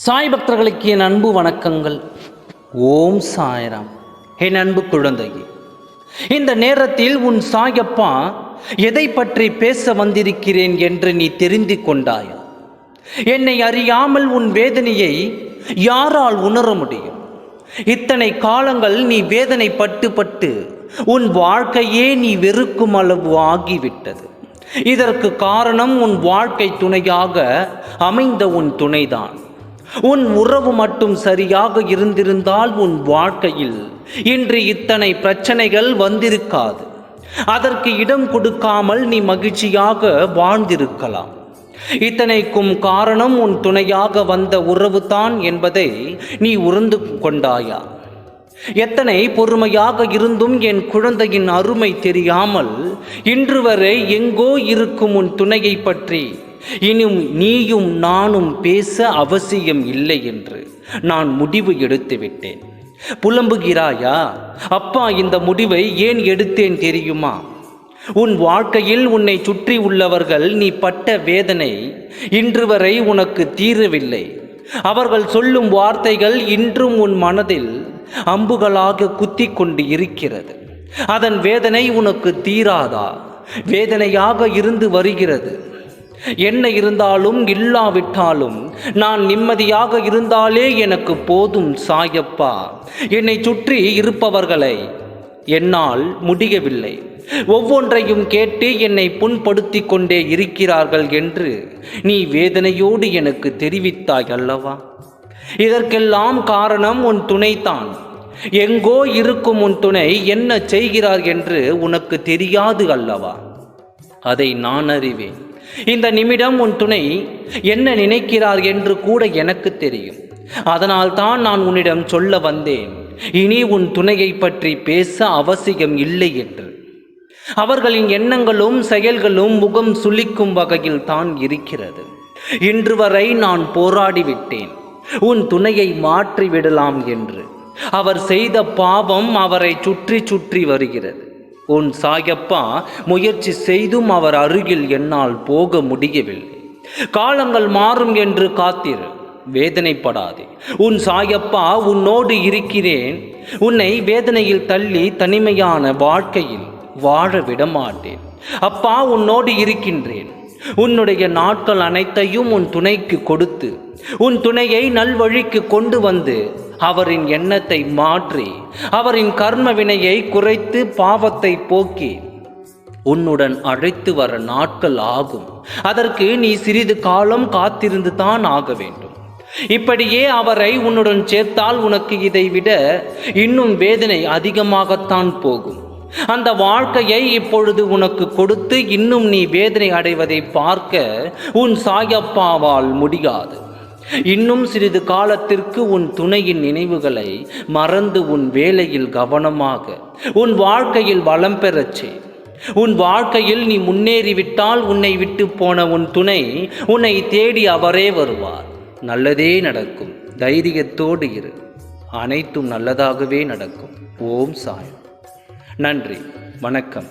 சாய் பக்தர்களுக்கு என் அன்பு வணக்கங்கள். ஓம் சாய்ராம். என் அன்பு குழந்தையே, இந்த நேரத்தில் உன் சாயப்பா எதை பற்றி பேச வந்திருக்கிறேன் என்று நீ தெரிந்து கொண்டாயா? என்னை அறியாமல் உன் வேதனையை யாரால் உணர முடியும்? இத்தனை காலங்கள் நீ வேதனை பட்டு உன் வாழ்க்கையே நீ வெறுக்கும் அளவு ஆகிவிட்டது. இதற்கு காரணம் உன் வாழ்க்கை துணையாக அமைந்த உன் துணைதான். உன் உறவு மட்டும் சரியாக இருந்திருந்தால் உன் வாழ்க்கையில் இன்று இத்தனை பிரச்சனைகள் வந்திருக்காது. அதற்கு இடம் கொடுக்காமல் நீ மகிழ்ச்சியாக வாழ்ந்திருக்கலாம். இத்தனைக்கும் காரணம் உன் துணையாக வந்த உறவு தான் என்பதை நீ உணர்ந்து கொண்டாயா? எத்தனை பொறுமையாக இருந்தும் என் குழந்தையின் அருமை தெரியாமல் இன்று வரை எங்கோ இருக்கும் உன் துணையை பற்றி இனியும் நீயும் நானும் பேச அவசியம் இல்லை என்று நான் முடிவு எடுத்து விட்டேன். புலம்புகிறாயா? அப்பா, இந்த முடிவை ஏன் எடுத்தேன் தெரியுமா? உன் வாழ்க்கையில் உன்னை சுற்றி உள்ளவர்கள் நீ பட்ட வேதனை இன்று வரை உனக்கு தீரவில்லை. அவர்கள் சொல்லும் வார்த்தைகள் இன்றும் உன் மனதில் அம்புகளாக குத்தி கொண்டு இருக்கிறது. அதன் வேதனை உனக்கு தீராதா? வேதனையாக இருந்து வருகிறது. என்ன இருந்தாலும் இல்லாவிட்டாலும் நான் நிம்மதியாக இருந்தாலே எனக்கு போதும் சாயப்பா. என்னை சுற்றி இருப்பவர்களை என்னால் முடியவில்லை. ஒவ்வொன்றையும் கேட்டு என்னை புண்படுத்தி கொண்டே இருக்கிறார்கள் என்று நீ வேதனையோடு எனக்கு தெரிவித்தாய் அல்லவா? இதற்கெல்லாம் காரணம் உன் துணைதான். எங்கோ இருக்கும் உன் துணை என்ன செய்கிறார் என்று உனக்கு தெரியாது அல்லவா? அதை நான் அறிவேன். இந்த நிமிடம் உன் துணை என்ன நினைக்கிறார் என்று கூட எனக்கு தெரியும். அதனால் தான் நான் உன்னிடம் சொல்ல வந்தேன், இனி உன் துணையை பற்றி பேச அவசியம் இல்லை என்று. அவர்களின் எண்ணங்களும் செயல்களும் முகம் சுளிக்கும் வகையில் தான் இருக்கிறது. இன்று வரை நான் போராடிவிட்டேன் உன் துணையை மாற்றிவிடலாம் என்று. அவர் செய்த பாவம் அவரை சுற்றி சுற்றி வருகிறது. உன் சாயப்பா முயற்சி செய்தும் அவர் அருகில் என்னால் போக முடியவில்லை. காலங்கள் மாறும் என்று காத்திரு, வேதனைப்படாதே. உன் சாயப்பா உன்னோடு இருக்கிறேன். உன்னை வேதனையில் தள்ளி தனிமையான வாழ்க்கையில் வாழ விடமாட்டேன். அப்பா, உன்னோடு இருக்கின்றேன். உன்னுடைய நாட்கள் அனைத்தையும் உன் துணைக்கு கொடுத்து உன் துணையை நல்வழிக்கு கொண்டு வந்து அவரின் எண்ணத்தை மாற்றி அவரின் கர்ம வினையை குறைத்து பாவத்தை போக்கி உன்னுடன் அழைத்து வர நாட்கள் ஆகும். அதற்கு நீ சிறிது காலம் காத்திருந்து தான் ஆக வேண்டும். இப்படியே அவரை உன்னுடன் சேர்த்தால் உனக்கு இதை விட இன்னும் வேதனை அதிகமாகத்தான் போகும். அந்த வாழ்க்கையை இப்பொழுது உனக்கு கொடுத்து இன்னும் நீ வேதனை அடைவதை பார்க்க உன் சாயப்பாவால் முடியாது. இன்னும் சிறிது காலத்திற்கு உன் துணையின் நினைவுகளை மறந்து உன் வேலையில் கவனமாக உன் வாழ்க்கையில் வளம் பெறச்சே. உன் வாழ்க்கையில் நீ முன்னேறிவிட்டால் உன்னை விட்டு போன உன் துணை உன்னை தேடி அவரே வருவார். நல்லதே நடக்கும். தைரியத்தோடு இரு. அனைத்தும் நல்லதாகவே நடக்கும். ஓம் சாய். நன்றி. வணக்கம்.